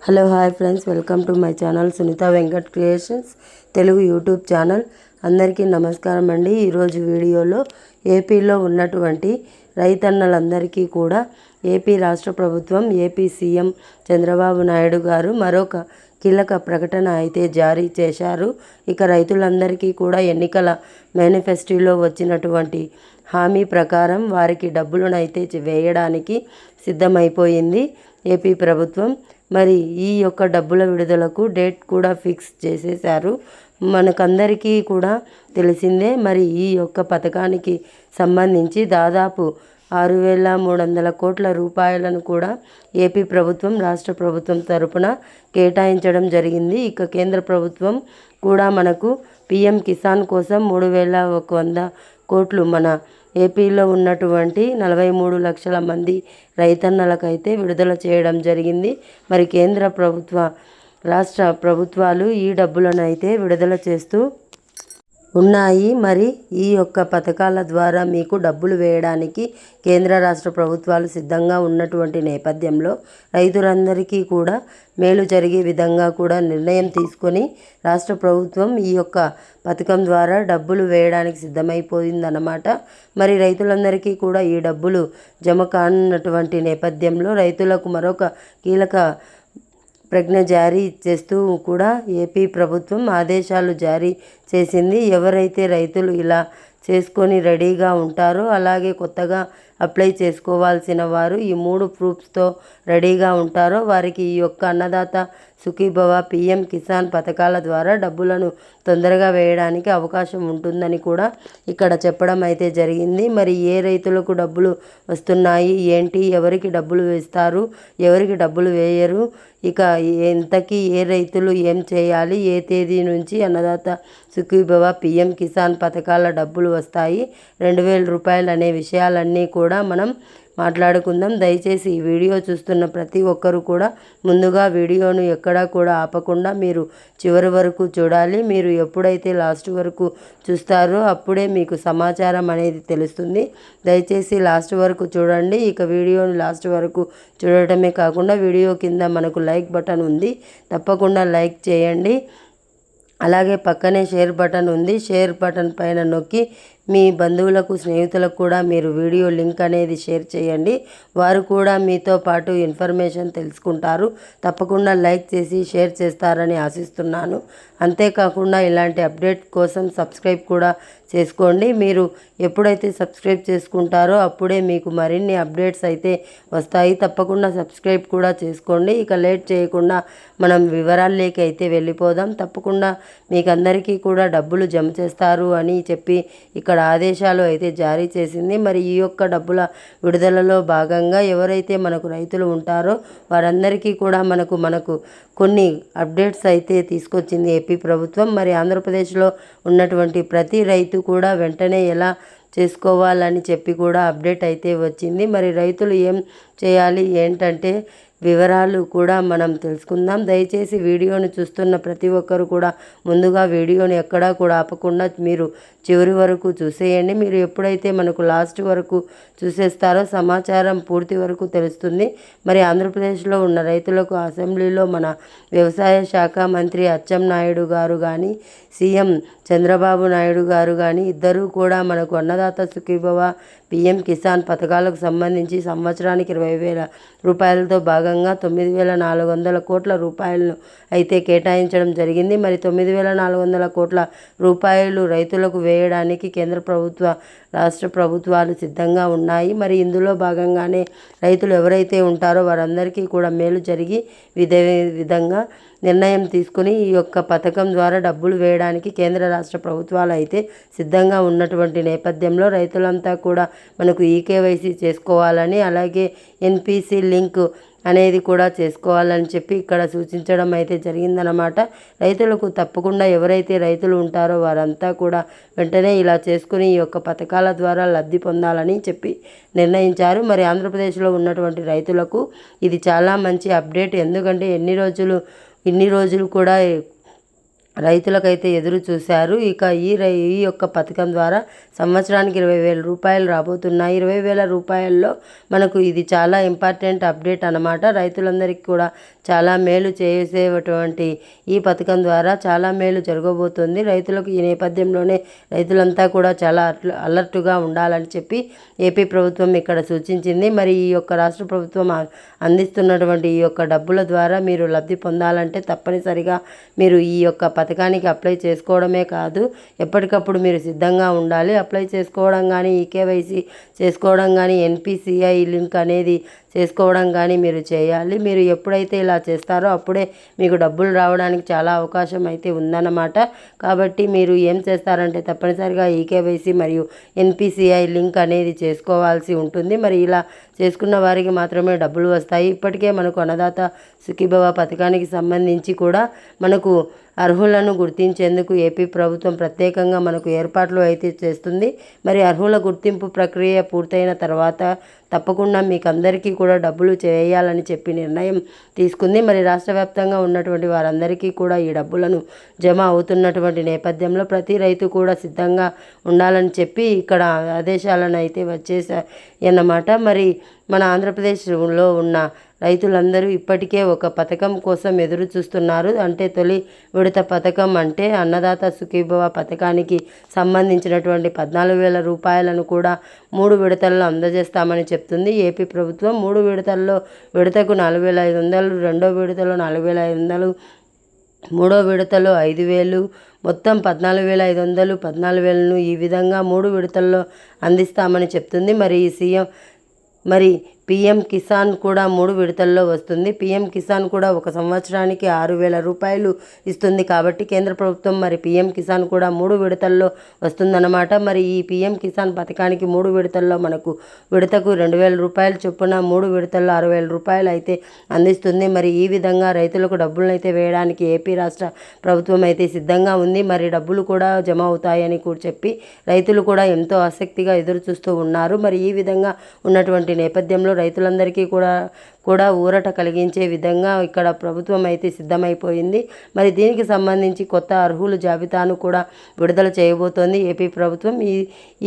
Hello hi friends, welcome to my channel Sunitha Venkat creations Telugu YouTube channel. అందరికీ నమస్కారం అండి. ఈరోజు వీడియోలో ఏపీలో ఉన్నటువంటి రైతన్నలందరికీ కూడా ఏపీ రాష్ట్ర ప్రభుత్వం, ఏపీ సీఎం చంద్రబాబు నాయుడు గారు మరొక కీలక ప్రకటన అయితే జారీ చేశారు. ఇక రైతులందరికీ కూడా ఎన్నికల మేనిఫెస్టోలో వచ్చినటువంటి హామీ ప్రకారం వారికి డబ్బులనైతే వేయడానికి సిద్ధమైపోయింది ఏపీ ప్రభుత్వం. మరి ఈ యొక్క డబ్బుల విడుదలకు డేట్ కూడా ఫిక్స్ చేసేశారు. మనకందరికీ కూడా తెలిసిందే. మరి ఈ యొక్క పథకానికి సంబంధించి దాదాపు 6,300 కోట్ల రూపాయలను కూడా ఏపీ ప్రభుత్వం, రాష్ట్ర ప్రభుత్వం తరపున కేటాయించడం జరిగింది. ఇక కేంద్ర ప్రభుత్వం కూడా మనకు పీఎం కిసాన్ కోసం 3,100 కోట్లు మన ఏపీలో ఉన్నటువంటి 43 లక్షల మంది రైతన్నలకైతే విడుదల చేయడం జరిగింది. మరి కేంద్ర ప్రభుత్వ, రాష్ట్ర ప్రభుత్వాలు ఈ డబ్బులను అయితే విడుదల చేస్తూ ఉన్నాయి. మరి ఈ యొక్క పథకాల ద్వారా మీకు డబ్బులు వేయడానికి కేంద్ర రాష్ట్ర ప్రభుత్వాలు సిద్ధంగా ఉన్నటువంటి నేపథ్యంలో రైతులందరికీ కూడా మేలు జరిగే విధంగా కూడా నిర్ణయం తీసుకొని రాష్ట్ర ప్రభుత్వం ఈ యొక్క పథకం ద్వారా డబ్బులు వేయడానికి సిద్ధమైపోయిందన్నమాట. మరి రైతులందరికీ కూడా ఈ డబ్బులు జమ కానున్నటువంటి నేపథ్యంలో రైతులకు మరొక కీలక ప్రజ్ఞ జారీ చేస్తూ కూడా ఏపీ ప్రభుత్వం ఆదేశాలు జారీ చేసింది. ఎవరైతే రైతులు ఇలా చేసుకొని రెడీగా ఉంటారో, అలాగే కొత్తగా అప్లై చేసుకోవాల్సిన వారు ఈ 3 ప్రూఫ్స్తో రెడీగా ఉంటారో వారికి ఈ యొక్క అన్నదాత సుఖీభవ, పీఎం కిసాన్ పథకాల ద్వారా డబ్బులను తొందరగా వేయడానికి అవకాశం ఉంటుందని కూడా ఇక్కడ చెప్పడం అయితే జరిగింది. మరి ఏ రైతులకు డబ్బులు వస్తున్నాయి, ఏంటి, ఎవరికి డబ్బులు వేస్తారు, ఎవరికి డబ్బులు వేయరు, ఇక ఎంతకీ ఏ రైతులు ఏం చేయాలి, ఏ తేదీ నుంచి అన్నదాత సుఖీభవ, పీఎం కిసాన్ పథకాల డబ్బులు వస్తాయి, 2,000 రూపాయలు అనే విషయాలన్నీ కూడా మనం మాట్లాడుకుందాం. దయచేసి ఈ వీడియో చూస్తున్న ప్రతి ఒక్కరు కూడా ముందుగా వీడియోను ఎక్కడా కూడా ఆపకుండా మీరు చివరి వరకు చూడాలి. మీరు ఎప్పుడైతే లాస్ట్ వరకు చూస్తారో అప్పుడే మీకు సమాచారం అనేది తెలుస్తుంది. దయచేసి లాస్ట్ వరకు చూడండి. ఇక వీడియోని లాస్ట్ వరకు చూడటమే కాకుండా వీడియో కింద మనకు లైక్ బటన్ ఉంది, తప్పకుండా లైక్ చేయండి. అలాగే పక్కనే షేర్ బటన్ ఉంది, షేర్ బటన్ పైన నొక్కి మీ బంధువులకు, స్నేహితులకు కూడా మీరు వీడియో లింక్ అనేది షేర్ చేయండి. వారు కూడా మీతో పాటు ఇన్ఫర్మేషన్ తెలుసుకుంటారు. తప్పకుండా లైక్ చేసి షేర్ చేస్తారని ఆశిస్తున్నాను. అంతేకాకుండా ఇలాంటి అప్డేట్ కోసం సబ్స్క్రైబ్ కూడా చేసుకోండి. మీరు ఎప్పుడైతే సబ్స్క్రైబ్ చేసుకుంటారో అప్పుడే మీకు మరిన్ని అప్డేట్స్ అయితే వస్తాయి. తప్పకుండా సబ్స్క్రైబ్ కూడా చేసుకోండి. ఇక లేట్ చేయకుండా మనం వివరాల్లోకి అయితే వెళ్ళిపోదాం. తప్పకుండా మీకు అందరికీ కూడా డబ్బులు జమ చేస్తారు అని చెప్పి ఇక్కడ ఆదేశాలు అయితే జారీ చేసింది. మరి ఈ యొక్క డబ్బుల విడుదలలో భాగంగా ఎవరైతే మనకు రైతులు ఉంటారో వారందరికీ కూడా మనకు కొన్ని అప్డేట్స్ అయితే తీసుకొచ్చింది ఏపీ ప్రభుత్వం. మరి ఆంధ్రప్రదేశ్లో ఉన్నటువంటి ప్రతి రైతు కూడా వెంటనే ఎలా చేసుకోవాలని చెప్పి కూడా అప్డేట్ అయితే వచ్చింది. మరి రైతులు ఏం చేయాలి, ఏంటంటే వివరాలు కూడా మనం తెలుసుకుందాం. దయచేసి వీడియోను చూస్తున్న ప్రతి ఒక్కరు కూడా ముందుగా వీడియోని ఎక్కడా కూడా ఆపకుండా మీరు చివరి వరకు చూసేయండి. మీరు ఎప్పుడైతే మనకు లాస్ట్ వరకు చూసేస్తారో సమాచారం పూర్తి వరకు తెలుస్తుంది. మరి ఆంధ్రప్రదేశ్లో ఉన్న రైతులకు అసెంబ్లీలో మన వ్యవసాయ శాఖ మంత్రి అచ్చెన్నాయుడు గారు కానీ, సీఎం చంద్రబాబు నాయుడు గారు కానీ ఇద్దరూ కూడా మనకు అన్నదాత సుఖీభవ, పీఎం కిసాన్ పథకాలకు సంబంధించి సంవత్సరానికి 20,000 రూపాయలతో భాగంగా 9,400 కోట్ల రూపాయలను అయితే కేటాయించడం జరిగింది. మరి 9,400 కోట్ల రూపాయలు రైతులకు వేయడానికి కేంద్ర ప్రభుత్వ, రాష్ట్ర ప్రభుత్వాలు సిద్ధంగా ఉన్నాయి. మరి ఇందులో భాగంగానే రైతులు ఎవరైతే ఉంటారో వారందరికీ కూడా మేలు జరిగి విధంగా నిర్ణయం తీసుకుని ఈ యొక్క పథకం ద్వారా డబ్బులు వేయడానికి కేంద్ర రాష్ట్ర ప్రభుత్వాలు అయితే సిద్ధంగా ఉన్నటువంటి నేపథ్యంలో రైతులంతా కూడా మనకు ఈకేవైసీ చేసుకోవాలని, అలాగే ఎన్పిసి లింక్ అనేది కూడా చేసుకోవాలని చెప్పి ఇక్కడ సూచించడం అయితే జరిగిందనమాట. రైతులకు తప్పకుండా ఎవరైతే రైతులు ఉంటారో వారంతా కూడా వెంటనే ఇలా చేసుకుని ఈ యొక్క పథకాల ద్వారా లబ్ధి పొందాలని చెప్పి నిర్ణయించారు. మరి ఆంధ్రప్రదేశ్లో ఉన్నటువంటి రైతులకు ఇది చాలా మంచి అప్డేట్. ఎందుకంటే ఇన్ని రోజులు కూడా రైతులకైతే ఎదురు చూశారు. ఇక ఈ యొక్క పథకం ద్వారా సంవత్సరానికి 20,000 రూపాయలు రాబోతున్నాయి. 20,000 రూపాయల్లో మనకు ఇది చాలా ఇంపార్టెంట్ అప్డేట్ అన్నమాట. రైతులందరికీ కూడా చాలా మేలు చేసేటువంటి ఈ పథకం ద్వారా చాలా మేలు జరగబోతుంది. రైతులకు ఈ నేపథ్యంలోనే రైతులంతా కూడా చాలా అలర్ట్గా ఉండాలని చెప్పి ఏపీ ప్రభుత్వం ఇక్కడ సూచించింది. మరి ఈ యొక్క రాష్ట్ర ప్రభుత్వం అందిస్తున్నటువంటి ఈ యొక్క డబ్బుల ద్వారా మీరు లబ్ధి పొందాలంటే తప్పనిసరిగా మీరు ఈ యొక్క పథకానికి అప్లై చేసుకోవడమే కాదు, ఎప్పటికప్పుడు మీరు సిద్ధంగా ఉండాలి. అప్లై చేసుకోవడం కానీ, ఈకేవైసీ చేసుకోవడం కానీ, ఎన్పిసిఐ లింక్ అనేది చేసుకోవడం కానీ మీరు చేయాలి. మీరు ఎప్పుడైతే ఇలా చేస్తారో అప్పుడే మీకు డబ్బులు రావడానికి చాలా అవకాశం అయితే ఉందన్నమాట. కాబట్టి మీరు ఏం చేస్తారంటే తప్పనిసరిగా ఈకేవైసీ మరియు ఎన్పిసిఐ లింక్ అనేది చేసుకోవాల్సి ఉంటుంది. మరి ఇలా చేసుకున్న వారికి మాత్రమే డబ్బులు వస్తాయి. ఇప్పటికే మనకు అన్నదాత సుఖీభవ పథకానికి సంబంధించి కూడా మనకు అర్హులను గుర్తించేందుకు ఏపీ ప్రభుత్వం ప్రత్యేకంగా మనకు ఏర్పాట్లు అయితే చేస్తుంది. మరి అర్హుల గుర్తింపు ప్రక్రియ పూర్తయిన తర్వాత తప్పకుండా మీకు అందరికీ కూడా డబ్బులు చేయాలని చెప్పి నిర్ణయం తీసుకుంది. మరి రాష్ట్ర వ్యాప్తంగా ఉన్నటువంటి వారందరికీ కూడా ఈ డబ్బులను జమ అవుతున్నటువంటి నేపథ్యంలో ప్రతి రైతు కూడా సిద్ధంగా ఉండాలని చెప్పి ఇక్కడ ఆదేశాలను అయితే వచ్చేసాయన్నమాట. మరి మన ఆంధ్రప్రదేశ్లో ఉన్న రైతులందరూ ఇప్పటికే ఒక పథకం కోసం ఎదురు చూస్తున్నారు. అంటే తొలి విడత పథకం అంటే అన్నదాత సుఖీభవ పథకానికి సంబంధించినటువంటి 14,000 రూపాయలను కూడా 3 విడతల్లో అందజేస్తామని చెప్తుంది ఏపీ ప్రభుత్వం. 3 విడతల్లో విడతకు 4,500, రెండో విడతలో 4,500, మూడో విడతలో 5,000, మొత్తం 14,500, 14,000ను ఈ విధంగా 3 విడతల్లో అందిస్తామని చెప్తుంది. మరి పీఎం కిసాన్ కూడా 3 విడతల్లో వస్తుంది. పీఎం కిసాన్ కూడా ఒక సంవత్సరానికి 6,000 రూపాయలు ఇస్తుంది. కాబట్టి కేంద్ర ప్రభుత్వం మరి పీఎం కిసాన్ కూడా 3 విడతల్లో వస్తుందన్నమాట. మరి ఈ పీఎం కిసాన్ పథకానికి 3 విడతల్లో మనకు విడతకు 2,000 రూపాయలు చొప్పున 3 విడతల్లో 6,000 రూపాయలు అయితే అందిస్తుంది. మరి ఈ విధంగా రైతులకు డబ్బులను అయితే వేయడానికి ఏపీ రాష్ట్ర ప్రభుత్వం అయితే సిద్ధంగా ఉంది. మరి డబ్బులు కూడా జమ అవుతాయని కూడా చెప్పి రైతులు కూడా ఎంతో ఆసక్తిగా ఎదురు చూస్తూ ఉన్నారు. మరి ఈ విధంగా ఉన్నటువంటి నేపథ్యంలో రైతులందరికీ కూడా ఊరట కలిగించే విధంగా ఇక్కడ ప్రభుత్వం అయితే సిద్ధమైపోయింది. మరి దీనికి సంబంధించి కొత్త అర్హుల జాబితాను కూడా విడుదల చేయబోతోంది ఏపీ ప్రభుత్వం.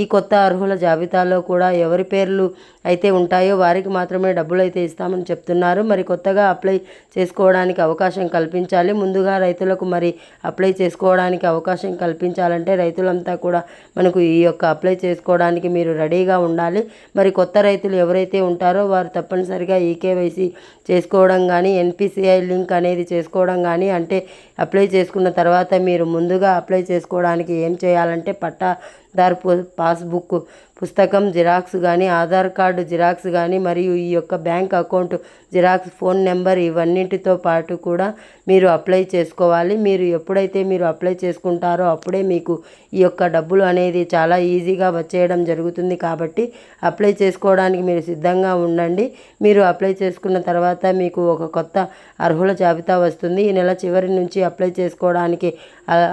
ఈ కొత్త అర్హుల జాబితాలో కూడా ఎవరి పేర్లు అయితే ఉంటాయో వారికి మాత్రమే డబ్బులు అయితే ఇస్తామని చెప్తున్నారు. మరి కొత్తగా అప్లై చేసుకోవడానికి అవకాశం కల్పించాలి. ముందుగా రైతులకు మరి అప్లై చేసుకోవడానికి అవకాశం కల్పించాలంటే రైతులంతా కూడా మనకు ఈ యొక్క అప్లై చేసుకోవడానికి మీరు రెడీగా ఉండాలి. మరి కొత్త రైతులు ఎవరైతే ఉంటారో వారు తప్పనిసరిగా ఈకేవైసీ చేసుకోవడం కానీ, ఎన్పిసిఐ లింక్ అనేది చేసుకోవడం కానీ, అంటే అప్లై చేసుకున్న తర్వాత మీరు ముందుగా అప్లై చేసుకోవడానికి ఏం చేయాలంటే పట్టాదారు పాస్బుక్ పుస్తకం జిరాక్స్ కానీ, ఆధార్ కార్డు జిరాక్స్ కానీ, మరియు ఈ యొక్క bank account xerox, phone number ఇవన్నిటితో పాటు కూడా మీరు అప్లై చేసుకోవాలి. మీరు ఎప్పుడైతే మీరు అప్లై చేసుకుంటారో అప్పుడే మీకు ఈ యొక్క డబ్బులు అనేది చాలా ఈజీగా వచ్చేయడం జరుగుతుంది. కాబట్టి అప్లై చేసుకోవడానికి మీరు సిద్ధంగా ఉండండి. మీరు అప్లై చేసుకున్న తర్వాత మీకు ఒక కొత్త అర్హుల జాబితా వస్తుంది. ఈ నెల చివరి నుంచి అప్లై చేసుకోవడానికి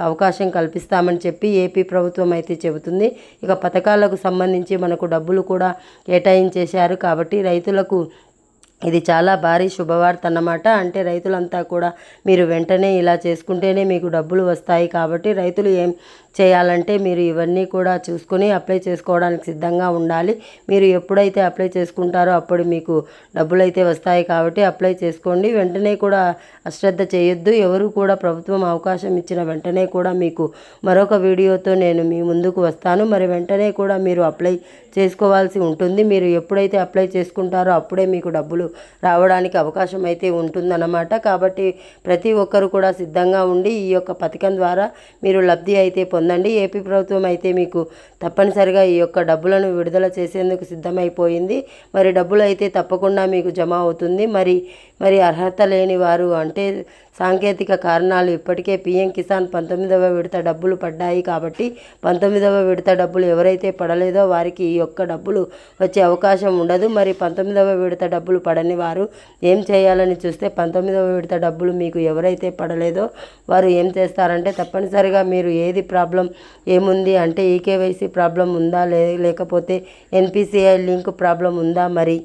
అవకాశం కల్పిస్తామని చెప్పి ఏపీ ప్రభుత్వం అయితే చెబుతుంది. ఇక పథకాలకు సంబంధించి మనకు డబ్బులు కూడా కేటాయించేశారు. కాబట్టి రైతులకు ఇది చాలా భారీ శుభవార్త అన్నమాట. అంటే రైతులంతా కూడా మీరు వెంటనే ఇలా చేసుకుంటేనే మీకు డబ్బులు వస్తాయి. కాబట్టి రైతులు ఏం చేయాలంటే మీరు ఇవన్నీ కూడా చూసుకొని అప్లై చేసుకోవడానికి సిద్ధంగా ఉండాలి. మీరు ఎప్పుడైతే అప్లై చేసుకుంటారో అప్పుడు మీకు డబ్బులు అయితే వస్తాయి. కాబట్టి అప్లై చేసుకోండి. వెంటనే కూడా అశ్రద్ధ చేయొద్దు. ఎవరు కూడా ప్రభుత్వం అవకాశం ఇచ్చిన వెంటనే కూడా మీకు మరొక వీడియోతో నేను మీ ముందుకు వస్తాను. మరి వెంటనే కూడా మీరు అప్లై చేసుకోవాల్సి ఉంటుంది. మీరు ఎప్పుడైతే అప్లై చేసుకుంటారో అప్పుడే మీకు డబ్బులు రావడానికి అవకాశం అయితే ఉంటుందన్నమాట. కాబట్టి ప్రతి ఒక్కరు కూడా సిద్ధంగా ఉండి ఈ యొక్క పథకం ద్వారా మీరు లబ్ధి అయితే పొందండి. ఏపీ ప్రభుత్వం అయితే మీకు తప్పనిసరిగా ఈ యొక్క డబ్బులను విడుదల చేసేందుకు సిద్ధమైపోయింది. మరి డబ్బులు అయితే తప్పకుండా మీకు జమ అవుతుంది. మరి అర్హత లేని వారు అంటే సాంకేతిక కారణాలు ఇప్పటికే పీఎం కిసాన్ 19వ విడత డబ్బులు పడ్డాయి. కాబట్టి 19వ విడత డబ్బులు ఎవరైతే పడలేదో వారికి ఈ యొక్క డబ్బులు వచ్చే అవకాశం ఉండదు. మరి 19వ విడత డబ్బులు పడని వారు ఏం చేయాలని చూస్తే 19వ విడత డబ్బులు మీకు ఎవరైతే పడలేదో వారు ఏం చేస్తారంటే తప్పనిసరిగా మీరు ఏది ప్రాబ్లం ఏముంది అంటే ఈకేవైసీ ప్రాబ్లం ఉందా లేకపోతే ఎన్పిసిఐ లింక్ ప్రాబ్లం ఉందా, మరి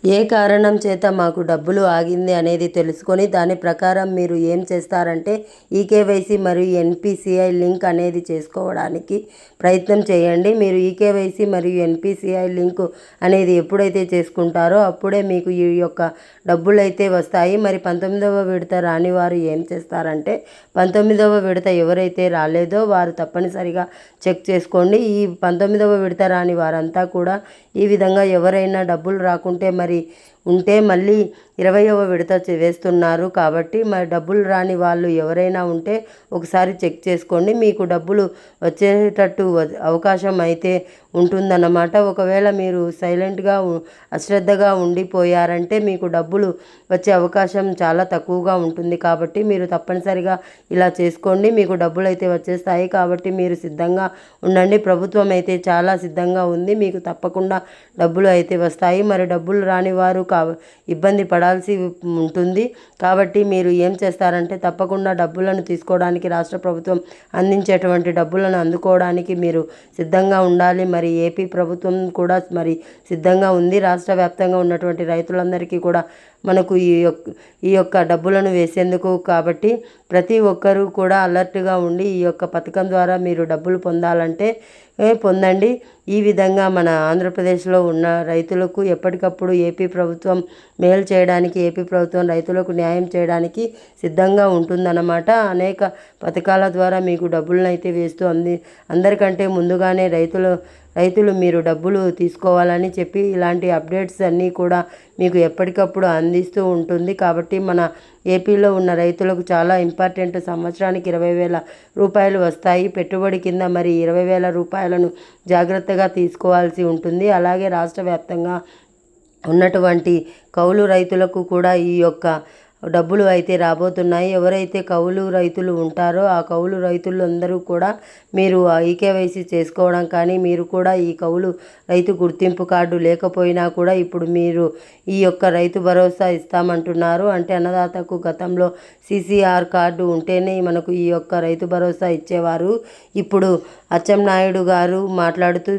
ఏ కారణం చేత మాకు డబ్బులు ఆగింది అనేది తెలుసుకొని దాని ప్రకారం మీరు ఏం చేస్తారంటే ఈకేవైసీ మరియు ఎన్పిసిఐ లింక్ అనేది చేసుకోవడానికి ప్రయత్నం చేయండి. మీరు ఈకేవైసీ మరియు ఎన్పిసిఐ లింక్ అనేది ఎప్పుడైతే చేసుకుంటారో అప్పుడే మీకు ఈ యొక్క డబ్బులు అయితే వస్తాయి. మరి 19వ విడత రాని వారు ఏం చేస్తారంటే 19వ విడత ఎవరైతే రాలేదో వారు తప్పనిసరిగా చెక్ చేసుకోండి. ఈ 19వ విడత రాని వారంతా కూడా ఈ విధంగా ఎవరైనా డబ్బులు రాకుంటే మరి ఉంటే మళ్ళీ 20వ విడత వేస్తున్నారు. కాబట్టి మరి డబ్బులు రాని వాళ్ళు ఎవరైనా ఉంటే ఒకసారి చెక్ చేసుకోండి. మీకు డబ్బులు వచ్చేటట్టు అవకాశం అయితే ఉంటుందన్నమాట. ఒకవేళ మీరు సైలెంట్గా అశ్రద్ధగా ఉండిపోయారంటే మీకు డబ్బులు వచ్చే అవకాశం చాలా తక్కువగా ఉంటుంది. కాబట్టి మీరు తప్పనిసరిగా ఇలా చేసుకోండి. మీకు డబ్బులు అయితే వచ్చేస్తాయి. కాబట్టి మీరు సిద్ధంగా ఉండండి. ప్రభుత్వం అయితే చాలా సిద్ధంగా ఉంది. మీకు తప్పకుండా డబ్బులు అయితే వస్తాయి. మరి డబ్బులు రాని వారు ఇబ్బంది పడాల్సి ఉంటుంది. కాబట్టి మీరు ఏం చేస్తారంటే తప్పకుండా డబ్బులను తీసుకోవడానికి రాష్ట్ర ప్రభుత్వం అందించేటువంటి డబ్బులను అందుకోవడానికి మీరు సిద్ధంగా ఉండాలి. మరి ఏపీ ప్రభుత్వం కూడా మరి సిద్ధంగా ఉంది. రాష్ట్ర వ్యాప్తంగా ఉన్నటువంటి రైతులందరికీ కూడా మనకు ఈ యొక్క డబ్బులను వేసేందుకు. కాబట్టి ప్రతి ఒక్కరూ కూడా అలర్ట్గా ఉండి ఈ యొక్క పథకం ద్వారా మీరు డబ్బులు పొందాలంటే పొందండి. ఈ విధంగా మన ఆంధ్రప్రదేశ్లో ఉన్న రైతులకు ఎప్పటికప్పుడు ఏపీ ప్రభుత్వం మేలు చేయడానికి, ఏపీ ప్రభుత్వం రైతులకు న్యాయం చేయడానికి సిద్ధంగా ఉంటుందన్నమాట. అనేక పథకాల ద్వారా మీకు డబ్బులను అయితే వేస్తూ అందరికంటే ముందుగానే రైతులు మీరు డబ్బులు తీసుకోవాలని చెప్పి ఇలాంటి అప్డేట్స్ అన్నీ కూడా మీకు ఎప్పటికప్పుడు అందిస్తూ ఉంటుంది. కాబట్టి మన ఏపీలో ఉన్న రైతులకు చాలా ఇంపార్టెంట్. సంవత్సరానికి 20,000 రూపాయలు వస్తాయి పెట్టుబడి కింద. మరి 20,000 రూపాయలను జాగ్రత్తగా తీసుకోవాల్సి ఉంటుంది. అలాగే రాష్ట్ర వ్యాప్తంగా ఉన్నటువంటి కౌలు రైతులకు కూడా ఈ యొక్క డబ్బులు అయితే రాబోతున్నాయి. ఎవరైతే కౌలు రైతులు ఉంటారో ఆ కౌలు రైతులందరూ కూడా మీరు ఈకేవైసీ చేసుకోవడం కానీ, మీరు కూడా ఈ కౌలు రైతు గుర్తింపు కార్డు లేకపోయినా కూడా ఇప్పుడు మీరు ఈ యొక్క రైతు భరోసా ఇస్తామంటున్నారు. అంటే అన్నదాతకు గతంలో CCR కార్డు ఉంటేనే మనకు ఈ యొక్క రైతు భరోసా ఇచ్చేవారు. ఇప్పుడు అచ్చెన్నాయుడు గారు మాట్లాడుతూ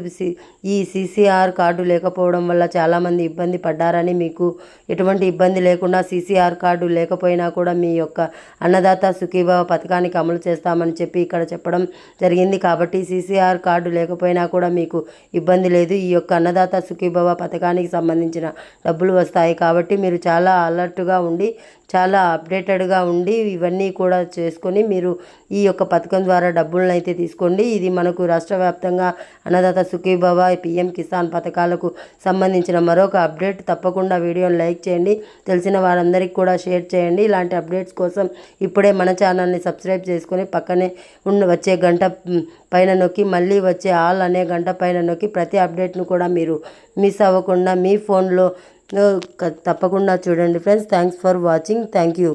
ఈ CCR కార్డు లేకపోవడం వల్ల చాలామంది ఇబ్బంది పడ్డారని, మీకు ఎటువంటి ఇబ్బంది లేకుండా CCR కార్డు లేకపోయినా కూడా మీ యొక్క అన్నదాత సుఖీభవ పథకానికి అమలు చేస్తామని చెప్పి ఇక్కడ చెప్పడం జరిగింది. కాబట్టి CCR కార్డు లేకపోయినా కూడా మీకు ఇబ్బంది లేదు. ఈ యొక్క అన్నదాత సుఖీభవ పథకానికి సంబంధించిన డబ్బులు వస్తాయి. కాబట్టి మీరు చాలా అలర్ట్గా ఉండి, చాలా అప్డేటెడ్గా ఉండి ఇవన్నీ కూడా చేసుకొని మీరు ఈ యొక్క పథకం ద్వారా డబ్బులను అయితే తీసుకోండి. ఇది మనకు రాష్ట్ర వ్యాప్తంగా అన్నదాత సుఖీభవ, PM కిసాన్ పథకాలకు సంబంధించిన మరొక అప్డేట్. తప్పకుండా వీడియోని లైక్ చేయండి, తెలిసిన వారందరికీ కూడా షేర్ చేయండి. ఇలాంటి అప్డేట్స్ కోసం ఇప్పుడే మన ఛానల్ని సబ్స్క్రైబ్ చేసుకొని పక్కనే వచ్చే గంట పైన నొక్కి మళ్ళీ వచ్చే ఆల్ అనే గంట పైన నొక్కి ప్రతి అప్డేట్ను కూడా మీరు మిస్ అవ్వకుండా మీ ఫోన్లో తప్పకుండా చూడండి friends. Thanks for watching. Thank you.